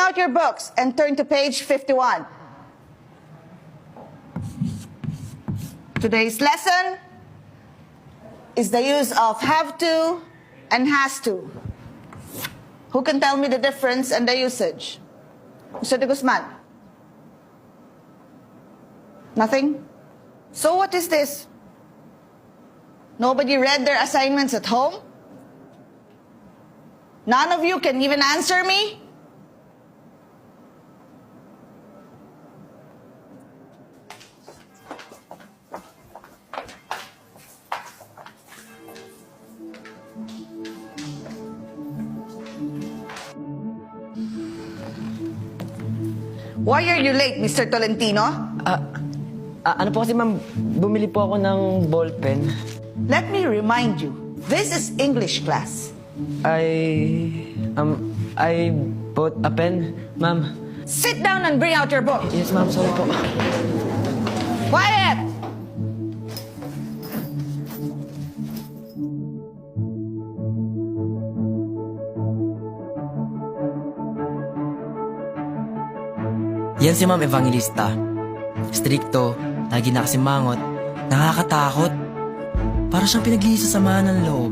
out your books and turn to page 51. Today's lesson is the use of have to and has to. Who can tell me the difference and the usage? Mr. De Guzman? Nothing? So what is this? Nobody read their assignments at home? None of you can even answer me? Why are you late, Mr. Tolentino? Ano po kasi ma'am, bumili po ako ng ballpen. Let me remind you, this is English class. I bought a pen, ma'am. Sit down and bring out your book. Yes, ma'am, sorry po. Quiet! Yan si Ma'am Evangelista. Strikto, lagi nakasimangot, nakakatakot. Para siyang pinagsasamahan ng loob.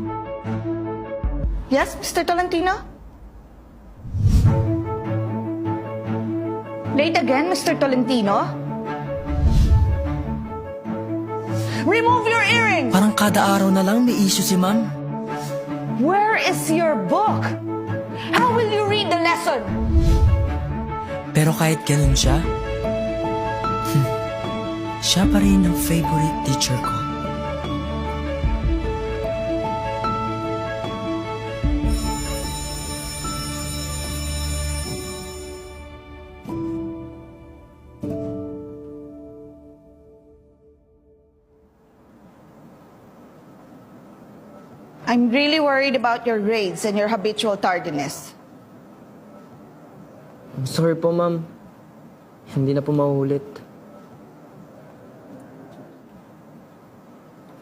Yes, Mr. Tolentino? Late again, Mr. Tolentino? Remove your earrings! Parang kada araw na lang may issue si Ma'am. Where is your book? How will you read the lesson? Pero kahit ganun siya, siya pa rin ang favorite teacher ko. I'm really worried about your grades and your habitual tardiness. I'm sorry po, ma'am. Hindi na po mauulit.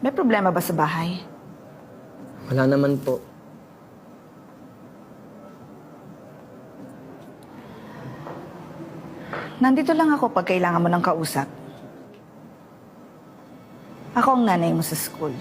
May problema ba sa bahay? Wala naman po. Nandito lang ako pag kailangan mo ng kausap. Ako ang nanay mo sa school.